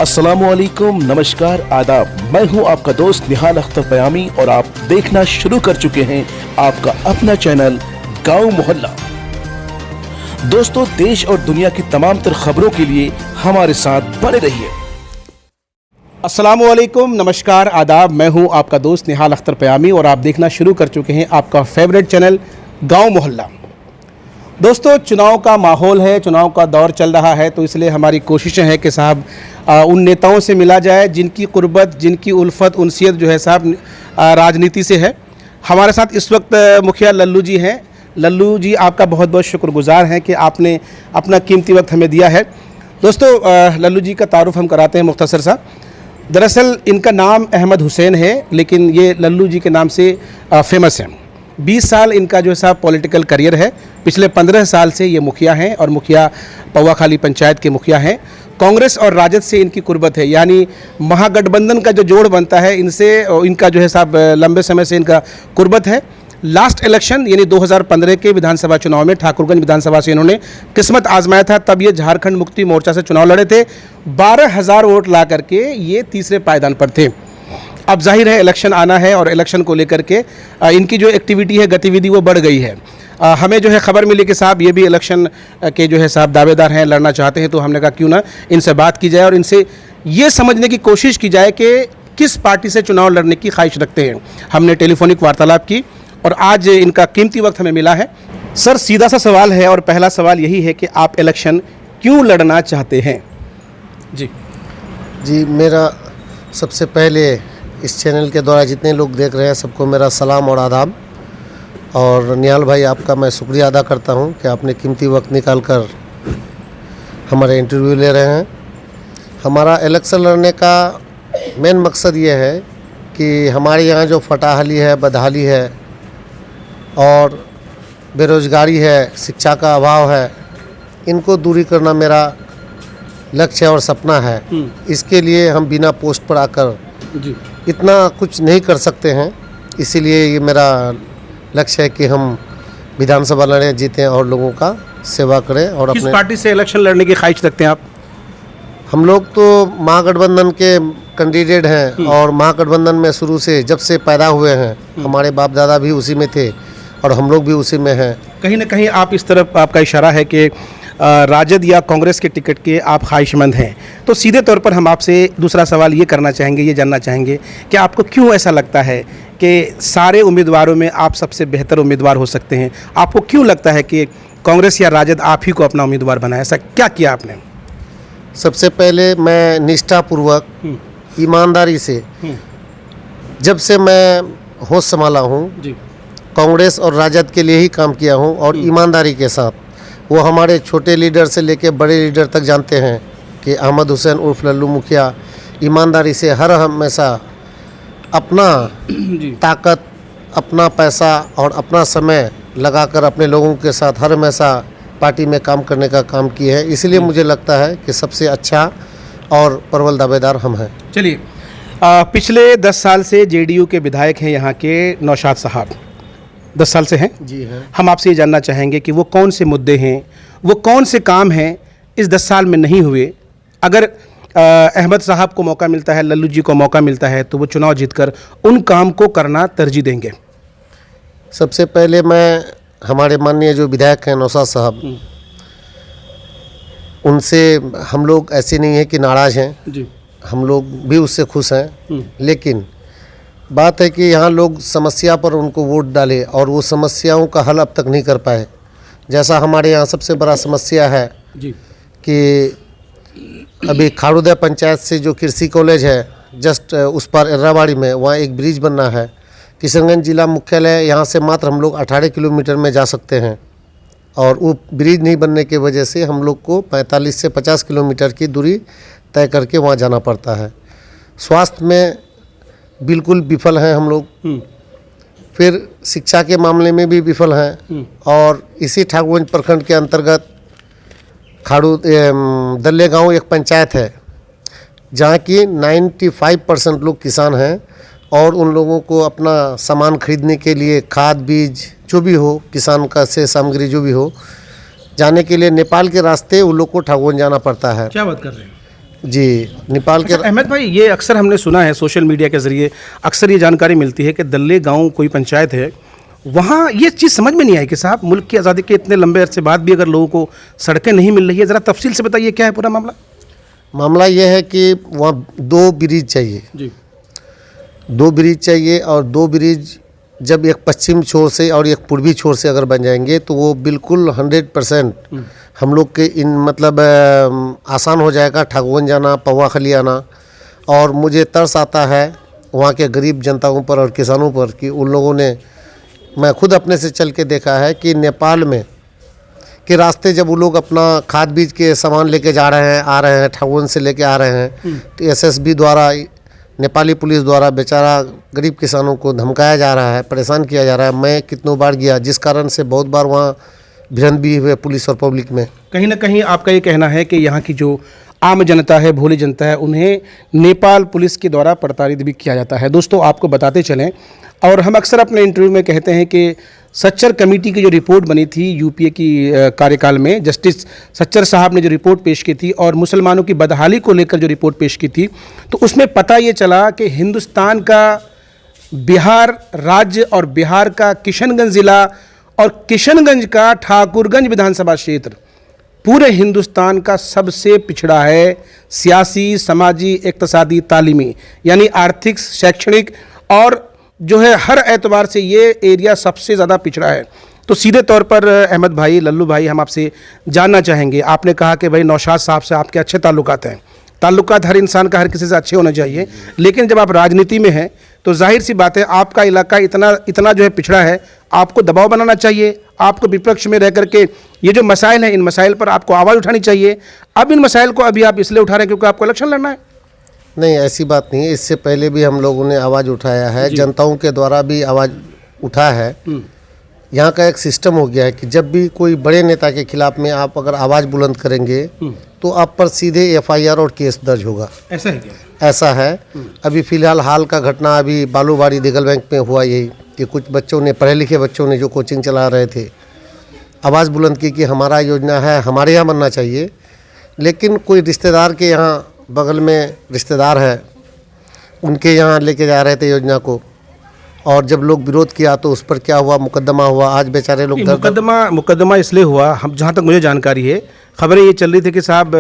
अस्सलामुअलैकुम, नमस्कार, आदाब। मैं हूं आपका दोस्त निहाल अख्तर पयामी और आप देखना शुरू कर चुके हैं आपका अपना चैनल गांव मोहल्ला। दोस्तों, देश और दुनिया की तमाम तर खबरों के लिए हमारे साथ बने रहिए। अस्सलामुअलैकुम, नमस्कार, आदाब। मैं हूं आपका दोस्त निहाल अख्तर पयामी और आप देखना शुरू कर चुके हैं आपका फेवरेट चैनल गांव मोहल्ला। दोस्तों, चुनाव का माहौल है, चुनाव का दौर चल रहा है, तो इसलिए हमारी कोशिशें हैं कि साहब उन नेताओं से मिला जाए जिनकी कुर्बत, जिनकी उल्फत, उनसियत जो है साहब राजनीति से है। हमारे साथ इस वक्त मुखिया लल्लू जी हैं। लल्लू जी, आपका बहुत बहुत शुक्रगुजार हैं कि आपने अपना कीमती वक्त हमें दिया है। दोस्तों, लल्लू जी का तारुफ हम कराते हैं मुख्तसर सा। दरअसल इनका नाम अहमद हुसैन है, लेकिन ये लल्लू जी के नाम से फेमस हैं। 20 साल इनका जो है साहब पॉलिटिकल करियर है। पिछले 15 साल से ये मुखिया हैं और मुखिया पौवा खाली पंचायत के मुखिया हैं। कांग्रेस और राजद से इनकी कुर्बत है, यानी महागठबंधन का जो जोड़ बनता है इनसे, इनका जो है साहब लंबे समय से इनका कुर्बत है। लास्ट इलेक्शन यानी 2015 के विधानसभा चुनाव में ठाकुरगंज विधानसभा से इन्होंने किस्मत आजमाया था। तब ये झारखंड मुक्ति मोर्चा से चुनाव लड़े थे। 12,000 वोट ला करके ये तीसरे पायदान पर थे। अब जाहिर है इलेक्शन आना है और इलेक्शन को लेकर के इनकी जो एक्टिविटी है, गतिविधि, वो बढ़ गई है। हमें जो है खबर मिली कि साहब ये भी इलेक्शन के जो है साहब दावेदार हैं, लड़ना चाहते हैं। तो हमने कहा क्यों ना इनसे बात की जाए और इनसे ये समझने की कोशिश की जाए कि किस पार्टी से चुनाव लड़ने की ख्वाहिश रखते हैं। हमने टेलीफोनिक वार्तालाप की और आज इनका कीमती वक्त हमें मिला है। सर, सीधा सा सवाल है और पहला सवाल यही है कि आप इलेक्शन क्यों लड़ना चाहते हैं? जी, मेरा सबसे पहले इस चैनल के द्वारा जितने लोग देख रहे हैं सबको मेरा सलाम और आदाब। और निहाल भाई, आपका मैं शुक्रिया अदा करता हूं कि आपने कीमती वक्त निकाल कर हमारे इंटरव्यू ले रहे हैं। हमारा इलेक्शन लड़ने का मेन मकसद ये है कि हमारे यहाँ जो फटाहाली है, बदहाली है और बेरोज़गारी है, शिक्षा का अभाव है, इनको दूरी करना मेरा लक्ष्य और सपना है। इसके लिए हम बिना पोस्ट पर आकर इतना कुछ नहीं कर सकते हैं, इसीलिए ये मेरा लक्ष्य है कि हम विधानसभा लड़ें, जीतें और लोगों का सेवा करें। और किस पार्टी से इलेक्शन लड़ने की ख्वाहिश रखते हैं आप? हम लोग तो महागठबंधन के कैंडिडेट हैं और महागठबंधन में शुरू से जब से पैदा हुए हैं, हमारे बाप दादा भी उसी में थे और हम लोग भी उसी में हैं। कहीं ना कहीं आप इस तरफ आपका इशारा है कि राजद या कांग्रेस के टिकट के आप ख्वाहिशमंद हैं। तो सीधे तौर पर हम आपसे दूसरा सवाल ये करना चाहेंगे, ये जानना चाहेंगे कि आपको क्यों ऐसा लगता है कि सारे उम्मीदवारों में आप सबसे बेहतर उम्मीदवार हो सकते हैं? आपको क्यों लगता है कि कांग्रेस या राजद आप ही को अपना उम्मीदवार बनाया? ऐसा क्या किया आपने? सबसे पहले मैं निष्ठापूर्वक, ईमानदारी से, जब से मैं होश संभाला हूँ, कांग्रेस और राजद के लिए ही काम किया हूँ और ईमानदारी के साथ। वो हमारे छोटे लीडर से लेकर बड़े लीडर तक जानते हैं कि अहमद हुसैन उर्फ लल्लू मुखिया ईमानदारी से हर हमेशा अपना ताकत, अपना पैसा और अपना समय लगाकर अपने लोगों के साथ हर हमेशा पार्टी में काम करने का काम किए हैं। इसलिए मुझे लगता है कि सबसे अच्छा और प्रबल दावेदार हम हैं। चलिए, पिछले 10 साल से जेडीयू के विधायक हैं यहाँ के नौशाद साहब, 10 साल से हैं। जी हैं। हम आपसे ये जानना चाहेंगे कि वो कौन से मुद्दे हैं, वो कौन से काम हैं इस 10 साल में नहीं हुए। अगर अहमद साहब को मौका मिलता है, लल्लू जी को मौका मिलता है, तो वो चुनाव जीतकर उन काम को करना तरजीह देंगे। सबसे पहले मैं हमारे माननीय जो विधायक हैं नौशाद साहब, उनसे हम लोग ऐसे नहीं हैं कि नाराज़ हैं जी, हम लोग भी उससे खुश हैं। लेकिन बात है कि यहाँ लोग समस्या पर उनको वोट डाले और वो समस्याओं का हल अब तक नहीं कर पाए। जैसा हमारे यहाँ सबसे बड़ा समस्या है जी कि अभी खारूदह पंचायत से जो कृषि कॉलेज है जस्ट उस पर एर्राबाड़ी में, वहाँ एक ब्रिज बनना है। किशनगंज जिला मुख्यालय यहाँ से मात्र हम लोग 18 किलोमीटर में जा सकते हैं और वो ब्रिज नहीं बनने की वजह से हम लोग को 45 से 50 किलोमीटर की दूरी तय करके वहाँ जाना पड़ता है। स्वास्थ्य में बिल्कुल विफल हैं हम लोग, फिर शिक्षा के मामले में भी विफल हैं। और इसी ठाकुरगंज प्रखंड के अंतर्गत दल्ले गांव एक पंचायत है जहाँ की 95% लोग किसान हैं और उन लोगों को अपना सामान खरीदने के लिए खाद, बीज जो भी हो, किसान का से सामग्री जो भी हो, जाने के लिए नेपाल के रास्ते उन लोग को ठाकुरगंज जाना पड़ता है। क्या बात कर रहे हैं? जी नेपाल के अच्छा, अहमद भाई, ये अक्सर हमने सुना है सोशल मीडिया के ज़रिए, अक्सर ये जानकारी मिलती है कि दल्ले गांव कोई पंचायत है, वहाँ ये चीज़ समझ में नहीं आई कि साहब मुल्क की आज़ादी के इतने लंबे अरसे बाद भी अगर लोगों को सड़कें नहीं मिल रही है, ज़रा तफसील से बताइए क्या है पूरा मामला। मामला ये है कि वहाँ 2 ब्रिज चाहिए, जी 2 ब्रिज चाहिए, और 2 ब्रिज जब एक पश्चिम छोर से और एक पूर्वी छोर से अगर बन जाएंगे तो वो बिल्कुल 100% हम लोग के इन मतलब आसान हो जाएगा ठगवन जाना, पवा खली आना। और मुझे तरस आता है वहाँ के गरीब जनताओं पर और किसानों पर कि उन लोगों ने, मैं खुद अपने से चल के देखा है कि नेपाल में के रास्ते जब वो लोग अपना खाद बीज के सामान लेके जा रहे हैं, आ रहे हैं, ठगवन से लेके आ रहे हैं, तो एसएसबी द्वारा, नेपाली पुलिस द्वारा बेचारा गरीब किसानों को धमकाया जा रहा है, परेशान किया जा रहा है। मैं कितनों बार गया, जिस कारण से बहुत बार वहाँ भिड़ंत भी हुए पुलिस और पब्लिक में। कहीं ना कहीं आपका ये कहना है कि यहाँ की जो आम जनता है, भोली जनता है, उन्हें नेपाल पुलिस के द्वारा प्रताड़ित भी किया जाता है। दोस्तों, आपको बताते चलें, और हम अक्सर अपने इंटरव्यू में कहते हैं कि सच्चर कमेटी की जो रिपोर्ट बनी थी यूपीए की कार्यकाल में, जस्टिस सच्चर साहब ने जो रिपोर्ट पेश की थी और मुसलमानों की बदहाली को लेकर जो रिपोर्ट पेश की थी, तो उसमें पता ये चला कि हिंदुस्तान का बिहार राज्य और बिहार का किशनगंज ज़िला और किशनगंज का ठाकुरगंज विधानसभा क्षेत्र पूरे हिंदुस्तान का सबसे पिछड़ा है, सियासी, समाजी, इक़्तिसादी, तालीमी, यानी आर्थिक, शैक्षणिक और जो है हर एतबार से ये एरिया सबसे ज़्यादा पिछड़ा है। तो सीधे तौर पर अहमद भाई, लल्लू भाई, हम आपसे जानना चाहेंगे, आपने कहा कि भाई नौशाद साहब से आपके अच्छे ताल्लुकात हैं, ताल्लुकात हर इंसान का हर किसी से अच्छे होने चाहिए, लेकिन जब आप राजनीति में हैं तो जाहिर सी बात है आपका इलाका इतना जो है पिछड़ा है, आपको दबाव बनाना चाहिए, आपको विपक्ष में रह करके ये जो मसाइल हैं, इन मसाइल पर आपको आवाज़ उठानी चाहिए। अब इन मसाइल को अभी आप इसलिए उठा रहे हैं क्योंकि आपको इलेक्शन लड़ना है? नहीं, ऐसी बात नहीं है। इससे पहले भी हम लोगों ने आवाज़ उठाया है, जनताओं के द्वारा भी आवाज़ उठा है। यहाँ का एक सिस्टम हो गया है कि जब भी कोई बड़े नेता के खिलाफ में आप अगर आवाज़ बुलंद करेंगे तो आप पर सीधे एफआईआर और केस दर्ज होगा। ऐसा है क्या? ऐसा है। अभी फ़िलहाल हाल का घटना अभी बालूवाड़ी दिगल बैंक में हुआ, यही कि कुछ बच्चों ने, पढ़े लिखे बच्चों ने जो कोचिंग चला रहे थे, आवाज़ बुलंद की कि हमारा योजना है, हमारे यहाँ बनना चाहिए। लेकिन कोई रिश्तेदार के यहाँ, बगल में रिश्तेदार है, उनके यहाँ लेके जा रहे थे योजना को, और जब लोग विरोध किया तो उस पर क्या हुआ, मुकदमा हुआ। आज बेचारे लोग मुकदमा इसलिए हुआ, हम जहाँ तक मुझे जानकारी है, खबरें ये चल रही थी कि साहब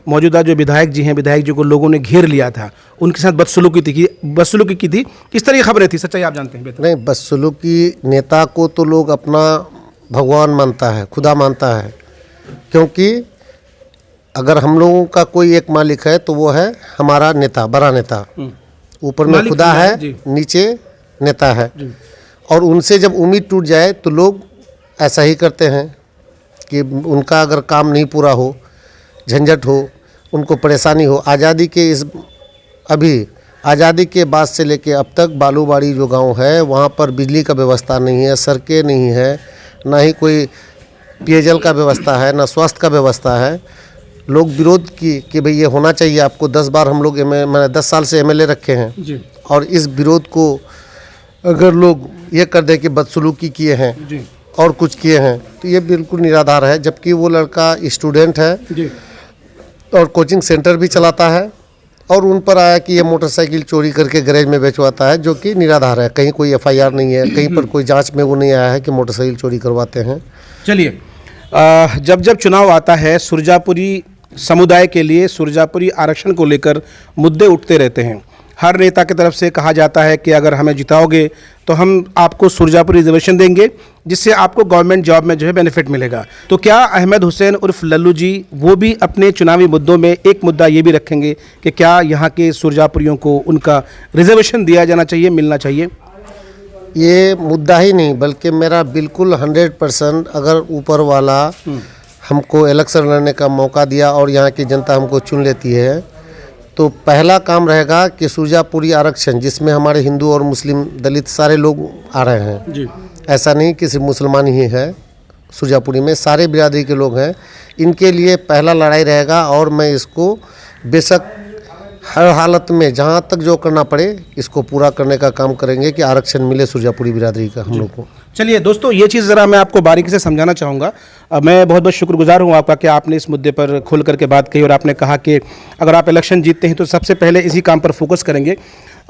मौजूदा जो विधायक जी हैं, विधायक जी को लोगों ने घेर लिया था, उनके साथ बदसलूकी की थी, इस तरह की खबरें थी। सच्चाई आप जानते हैं बेहतर। नहीं, बदसलूकी नेता को तो लोग अपना भगवान मानता है, खुदा मानता है, क्योंकि अगर हम लोगों का कोई एक मालिक है तो वो है हमारा नेता, बड़ा नेता। ऊपर में खुदा है, नीचे नेता है, और उनसे जब उम्मीद टूट जाए तो लोग ऐसा ही करते हैं कि उनका अगर काम नहीं पूरा हो, झंझट हो, उनको परेशानी हो। आज़ादी के बाद से लेके अब तक बालूवाड़ी जो गांव है, वहाँ पर बिजली का व्यवस्था नहीं है, सड़कें नहीं है, ना ही कोई पेयजल का व्यवस्था है, ना स्वास्थ्य का व्यवस्था है। लोग विरोध की कि भाई ये होना चाहिए आपको। 10 बार हम लोग मैंने 10 साल से एमएलए रखे हैं जी। और इस विरोध को अगर लोग ये कर दें कि बदसलूकी किए हैं जी। और कुछ किए हैं तो ये बिल्कुल निराधार है। जबकि वो लड़का स्टूडेंट है जी। और कोचिंग सेंटर भी चलाता है, और उन पर आया कि ये मोटरसाइकिल चोरी करके गैरेज में बेचवाता है, जो कि निराधार है। कहीं कोई एफआईआर नहीं है, कहीं पर कोई जांच में वो नहीं आया है कि मोटरसाइकिल चोरी करवाते हैं। चलिए, जब चुनाव आता है, सुरजापुरी समुदाय के लिए सुरजापुरी आरक्षण को लेकर मुद्दे उठते रहते हैं। हर नेता की तरफ से कहा जाता है कि अगर हमें जिताओगे तो हम आपको सुरजापुरी रिजर्वेशन देंगे, जिससे आपको गवर्नमेंट जॉब में जो है बेनिफिट मिलेगा। तो क्या अहमद हुसैन उर्फ लल्लू जी वो भी अपने चुनावी मुद्दों में एक मुद्दा ये भी रखेंगे कि क्या यहाँ के सुरजापुरियों को उनका रिजर्वेशन दिया जाना चाहिए, मिलना चाहिए? ये मुद्दा ही नहीं, बल्कि मेरा बिल्कुल 100% अगर ऊपर वाला हमको इलेक्शन लड़ने का मौका दिया और यहाँ की जनता हमको चुन लेती है, तो पहला काम रहेगा कि सुरजापुरी आरक्षण, जिसमें हमारे हिंदू और मुस्लिम दलित सारे लोग आ रहे हैं जी। ऐसा नहीं कि सिर्फ मुसलमान ही है, सुरजापुरी में सारे बिरादरी के लोग हैं। इनके लिए पहला लड़ाई रहेगा, और मैं इसको बेशक हर हालत में जहाँ तक जो करना पड़े इसको पूरा करने का काम करेंगे कि आरक्षण मिले सुरजापुरी बिरादरी का हम लोग को। चलिए दोस्तों, ये चीज़ ज़रा मैं आपको बारीकी से समझाना चाहूँगा। मैं बहुत बहुत शुक्रगुजार हूँ आपका कि आपने इस मुद्दे पर खुल करके बात कही और आपने कहा कि अगर आप इलेक्शन जीतते हैं तो सबसे पहले इसी काम पर फोकस करेंगे।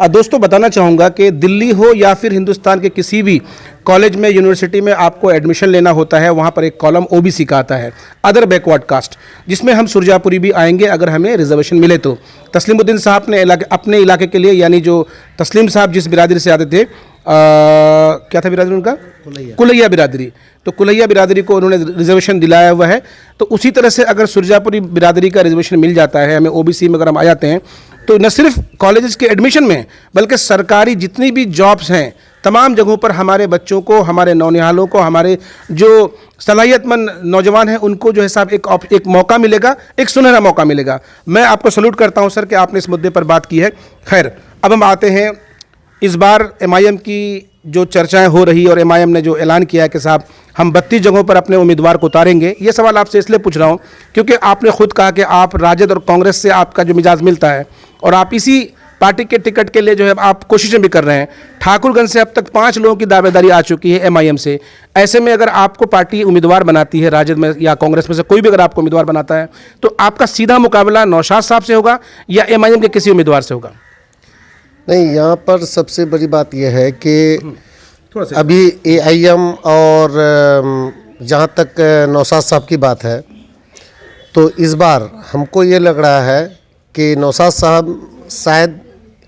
दोस्तों, बताना चाहूँगा कि दिल्ली हो या फिर हिंदुस्तान के किसी भी कॉलेज में, यूनिवर्सिटी में आपको एडमिशन लेना होता है, वहाँ पर एक कॉलम ओबीसी का आता है, अदर बैकवर्ड कास्ट, जिसमें हम सुरजापुरी भी आएंगे अगर हमें रिजर्वेशन मिले तो। तस्लीमुद्दीन साहब ने अपने इलाके के लिए, यानी जो तस्लीम साहब जिस बिरादरी से आते थे, क्या था बिरादरी उनका? कुलैया बिरादरी। तो कुलैया बिरादरी को उन्होंने रिजर्वेशन दिलाया हुआ है। तो उसी तरह से अगर सुरजापुरी बिरादरी का रिजर्वेशन मिल जाता है हमें, ओबीसी में अगर हम आ जाते हैं, तो न सिर्फ कॉलेजेस के एडमिशन में बल्कि सरकारी जितनी भी जॉब्स हैं तमाम जगहों पर हमारे बच्चों को, हमारे नौनिहालों को, हमारे जो सलाहियतमंद नौजवान हैं उनको जो है साहब एक मौका मिलेगा, एक सुनहरा मौका मिलेगा। मैं आपको सल्यूट करता हूं सर कि आपने इस मुद्दे पर बात की है। खैर, अब हम आते हैं इस बार एमआईएम की जो चर्चाएं हो रही और एमआईएम ने जो ऐलान किया है कि साहब हम 32 जगहों पर अपने उम्मीदवार को उतारेंगे। ये सवाल आपसे इसलिए पूछ रहा हूं क्योंकि आपने खुद कहा कि आप राजद और कांग्रेस से आपका जो मिजाज मिलता है और आप इसी पार्टी के टिकट के लिए जो है आप कोशिशें भी कर रहे हैं। ठाकुरगंज से अब तक 5 लोगों की दावेदारी आ चुकी है एमआईएम से। ऐसे में अगर आपको पार्टी उम्मीदवार बनाती है, राजद में या कांग्रेस में से कोई भी अगर आपको उम्मीदवार बनाता है, तो आपका सीधा मुकाबला नौशाद साहब से होगा या एमआईएम के किसी उम्मीदवार से होगा? नहीं, यहाँ पर सबसे बड़ी बात यह है कि अभी एआईएम और जहाँ तक नौशाद साहब की बात है, तो इस बार हमको ये लग रहा है कि नौशाद साहब शायद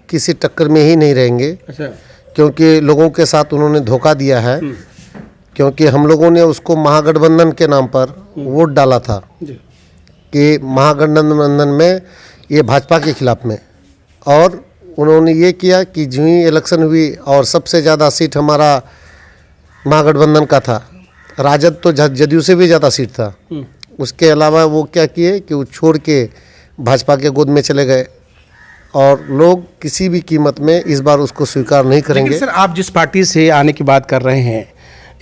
किसी टक्कर में ही नहीं रहेंगे। अच्छा। क्योंकि लोगों के साथ उन्होंने धोखा दिया है, क्योंकि हम लोगों ने उसको महागठबंधन के नाम पर वोट डाला था कि महागठबंधन में ये भाजपा के खिलाफ में, और उन्होंने ये किया कि जो ही इलेक्शन हुई और सबसे ज़्यादा सीट हमारा महागठबंधन का था, राजद तो जदयू से भी ज़्यादा सीट था। उसके अलावा वो क्या किए कि वो छोड़ के भाजपा के गोद में चले गए और लोग किसी भी कीमत में इस बार उसको स्वीकार नहीं करेंगे। लेकिन सर, आप जिस पार्टी से आने की बात कर रहे हैं,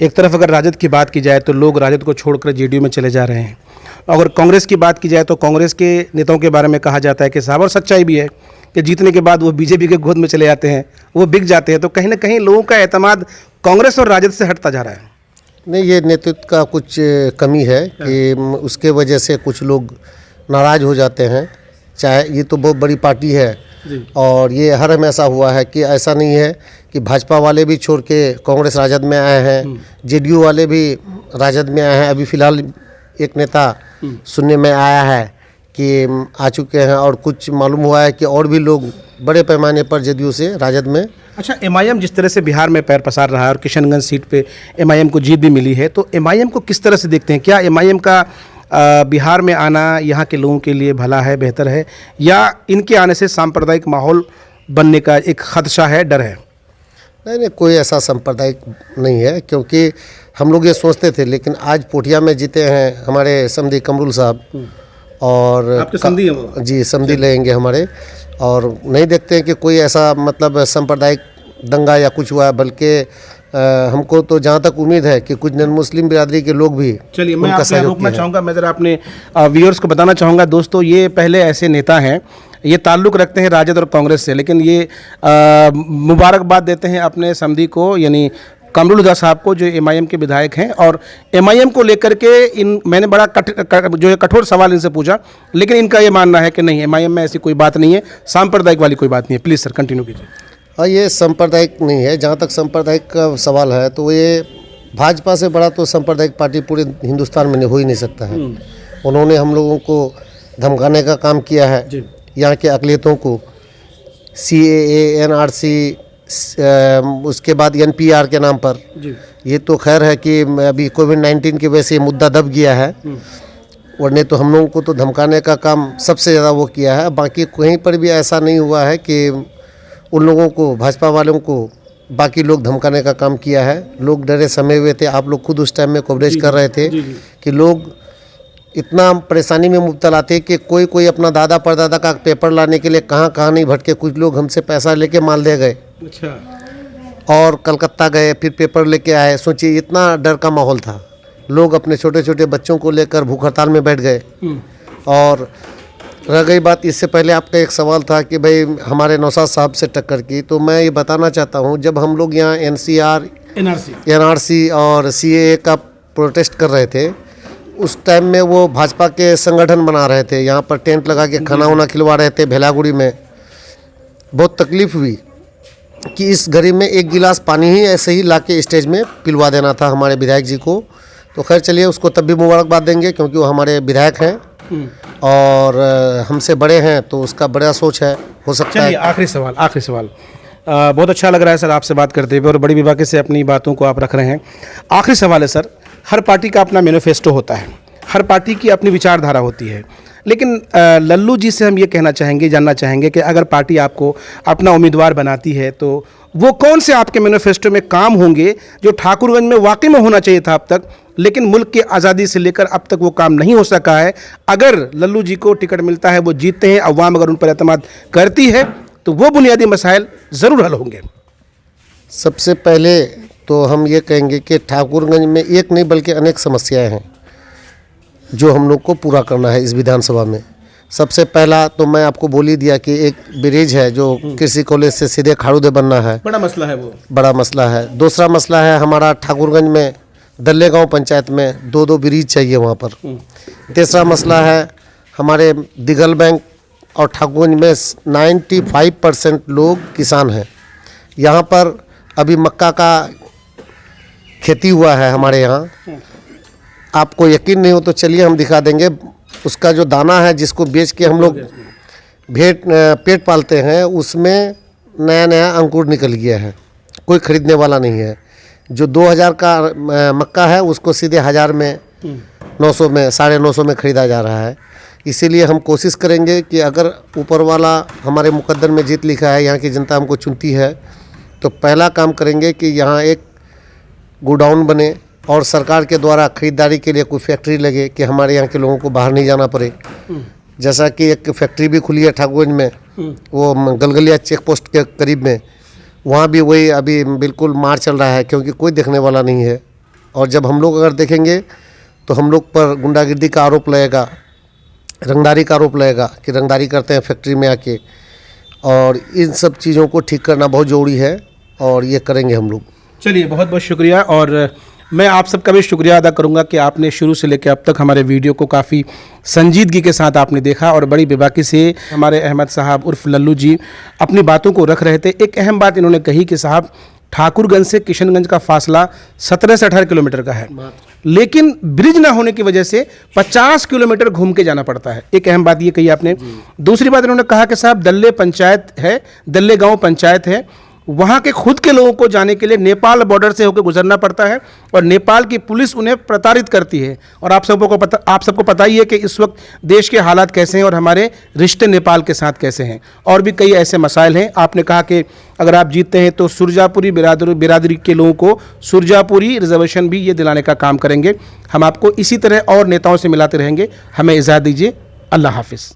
एक तरफ अगर राजद की बात की जाए तो लोग राजद को छोड़कर जेडीयू में चले जा रहे हैं, अगर कांग्रेस की बात की जाए तो कांग्रेस के नेताओं के बारे में कहा जाता है कि साहब, और सच्चाई भी है कि जीतने के बाद वो बीजेपी के गोद में चले जाते हैं, वो बिक जाते हैं। तो कहीं ना कहीं लोगों का एतमाद कांग्रेस और राजद से हटता जा रहा है। नहीं, ये नेतृत्व का कुछ कमी है कि उसके वजह से कुछ लोग नाराज़ हो जाते हैं। चाहे ये तो बहुत बड़ी पार्टी है और ये हर हमेशा हुआ है कि ऐसा नहीं है कि भाजपा वाले भी छोड़ के कांग्रेस राजद में आए हैं, जेडीयू वाले भी राजद में आए हैं। अभी फ़िलहाल एक नेता सुनने में आया है कि आ चुके हैं, और कुछ मालूम हुआ है कि और भी लोग बड़े पैमाने पर जेडीयू से राजद में। अच्छा, एमआईएम जिस तरह से बिहार में पैर पसार रहा है और किशनगंज सीट पे एमआईएम को जीत भी मिली है, तो एमआईएम को किस तरह से देखते हैं? क्या एमआईएम का बिहार में आना यहाँ के लोगों के लिए भला है, बेहतर है, या इनके आने से सांप्रदायिक माहौल बनने का एक खदशा है, डर है? नहीं, कोई ऐसा सांप्रदायिक नहीं है, क्योंकि हम लोग ये सोचते थे, लेकिन आज पोठिया में जीते हैं हमारे समधी कमरुल साहब, और आपके समधी हैं वो? जी, समधी लेंगे हमारे, और नहीं देखते हैं कि कोई ऐसा मतलब सांप्रदायिक दंगा या कुछ हुआ है, बल्कि हमको तो जहाँ तक उम्मीद है कि कुछ नन मुस्लिम बिरादरी के लोग भी। चलिए, मैं आपसे रोकना चाहूँगा, मैं ज़रा अपने व्यूअर्स को बताना चाहूँगा। दोस्तों, ये पहले ऐसे नेता हैं, ये ताल्लुक़ रखते हैं राजद और कांग्रेस से, लेकिन ये मुबारकबाद देते हैं अपने समधी को, यानी कमरुल हुदा साहब को, जो एमआईएम के विधायक हैं। और एमआईएम को लेकर के मैंने बड़ा जो है कठोर सवाल इनसे पूछा, लेकिन इनका ये मानना है कि नहीं, एमआईएम में ऐसी कोई बात नहीं है, सांप्रदायिक वाली कोई बात नहीं है। प्लीज़ सर, कंटिन्यू कीजिए। हाँ, ये सांप्रदायिक नहीं है। जहाँ तक सांप्रदायिक का सवाल है, तो ये भाजपा से बड़ा तो सांप्रदायिक पार्टी पूरे हिंदुस्तान में हो ही नहीं सकता है। उन्होंने हम लोगों को धमकाने का काम किया है, यहाँ के अक़लियतों को, CAA, NRC, उसके बाद NPR के नाम पर। ये तो खैर है कि अभी कोविड-19 की वजह से मुद्दा दब गया है, वरने तो हम लोगों को तो धमकाने का काम सबसे ज़्यादा वो किया है। बाकी कहीं पर भी ऐसा नहीं हुआ है कि उन लोगों को, भाजपा वालों को, बाकी लोग धमकाने का काम किया है। लोग डरे समय हुए थे, आप लोग खुद उस टाइम में कवरेज कर रहे थे कि लोग इतना परेशानी में मुब्तला थे कि कोई अपना दादा परदादा का पेपर लाने के लिए कहाँ नहीं भटके। कुछ लोग हमसे पैसा लेके माल दे गए। अच्छा। और कलकत्ता गए, फिर पेपर लेके आए। सोचिए, इतना डर का माहौल था। लोग अपने छोटे छोटे बच्चों को लेकर भूख हड़ताल में बैठ गए, और रह गई बात, इससे पहले आपका एक सवाल था कि भाई हमारे नौशाद साहब से टक्कर की, तो मैं ये बताना चाहता हूँ, जब हम लोग यहाँ एनआरसी और सीएए का प्रोटेस्ट कर रहे थे, उस टाइम में वो भाजपा के संगठन बना रहे थे, यहाँ पर टेंट लगा के खाना वाना खिलवा रहे थे भेलागुड़ी में। बहुत तकलीफ़ हुई कि इस घड़ी में एक गिलास पानी ही ऐसे ही ला के स्टेज में पिलवा देना था हमारे विधायक जी को। तो खैर चलिए, उसको तब भी मुबारकबाद देंगे क्योंकि वो हमारे विधायक हैं और हमसे बड़े हैं, तो उसका बड़ा सोच है, हो सकता है। चलिए आखिरी सवाल बहुत अच्छा लग रहा है सर आपसे बात करते हुए और बड़ी बेबाकी से अपनी बातों को आप रख रहे हैं। आखिरी सवाल है सर, हर पार्टी का अपना मैनिफेस्टो होता है, हर पार्टी की अपनी विचारधारा होती है, लेकिन लल्लू जी से हम ये जानना चाहेंगे कि अगर पार्टी आपको अपना उम्मीदवार बनाती है तो वो कौन से आपके मैनिफेस्टो में काम होंगे जो ठाकुरगंज में वाकई में होना चाहिए था अब तक, लेकिन मुल्क की आज़ादी से लेकर अब तक वो काम नहीं हो सका है। अगर लल्लू जी को टिकट मिलता है, वो जीतते हैं, अवाम अगर उन पर एतमाद करती है तो वो बुनियादी मसाइल ज़रूर हल होंगे। सबसे पहले तो हम ये कहेंगे कि ठाकुरगंज में एक नहीं बल्कि अनेक समस्याएं हैं जो हम लोग को पूरा करना है इस विधानसभा में। सबसे पहला तो मैं आपको बोल ही दिया कि एक ब्रिज है जो कृषि कॉलेज से सीधे खाड़ूदे बनना है, बड़ा मसला है, वो बड़ा मसला है। दूसरा मसला है हमारा ठाकुरगंज में दल्ले गांव पंचायत में 2-2 ब्रिज चाहिए वहाँ पर। तीसरा मसला है हमारे दिगल बैंक और ठाकुरगंज में 95% लोग किसान हैं। यहाँ पर अभी मक्का का खेती हुआ है हमारे यहाँ, आपको यकीन नहीं हो तो चलिए हम दिखा देंगे। उसका जो दाना है जिसको बेच के हम लोग पेट पालते हैं, उसमें नया नया अंकुर निकल गया है, कोई ख़रीदने वाला नहीं है। जो 2000 का मक्का है उसको सीधे 1000 में 900 में 950 में ख़रीदा जा रहा है। इसीलिए हम कोशिश करेंगे कि अगर ऊपर वाला हमारे मुकद्दर में जीत लिखा है, यहाँ की जनता हमको चुनती है, तो पहला काम करेंगे कि यहाँ एक गोडाउन बने और सरकार के द्वारा ख़रीदारी के लिए कोई फैक्ट्री लगे कि हमारे यहाँ के लोगों को बाहर नहीं जाना पड़े। जैसा कि एक फैक्ट्री भी खुली है ठाकुरगंज में, वो गलगलिया चेक पोस्ट के करीब में, वहाँ भी वही अभी बिल्कुल मार चल रहा है क्योंकि कोई देखने वाला नहीं है। और जब हम लोग अगर देखेंगे तो हम लोग पर गुंडागिर्दी का आरोप लगेगा, रंगदारी का आरोप लगेगा कि रंगदारी करते हैं फैक्ट्री में आके, और इन सब चीज़ों को ठीक करना बहुत ज़रूरी है और ये करेंगे हम लोग। चलिए बहुत बहुत शुक्रिया, और मैं आप सबका भी शुक्रिया अदा करूंगा कि आपने शुरू से लेकर अब तक हमारे वीडियो को काफ़ी संजीदगी के साथ आपने देखा और बड़ी बेबाकी से हमारे अहमद साहब उर्फ लल्लू जी अपनी बातों को रख रहे थे। एक अहम बात इन्होंने कही कि साहब ठाकुरगंज से किशनगंज का फासला 17 से 18 किलोमीटर का है, लेकिन ब्रिज ना होने की वजह से 50 किलोमीटर घूम के जाना पड़ता है। एक अहम बात ये कही आपने। दूसरी बात इन्होंने कहा कि साहब दल्ले पंचायत है, दल्ले गाँव पंचायत है, वहाँ के खुद के लोगों को जाने के लिए नेपाल बॉर्डर से होकर गुजरना पड़ता है और नेपाल की पुलिस उन्हें प्रताड़ित करती है। और आप सबको पता ही है कि इस वक्त देश के हालात कैसे हैं और हमारे रिश्ते नेपाल के साथ कैसे हैं, और भी कई ऐसे मसाइल हैं। आपने कहा कि अगर आप जीतते हैं तो सुरजापुरी बिरादरी के लोगों को सुरजापुरी रिजर्वेशन भी ये दिलाने का काम करेंगे। हम आपको इसी तरह और नेताओं से मिलाते रहेंगे। हमें इजाज़त दीजिए, अल्लाह हाफिज़।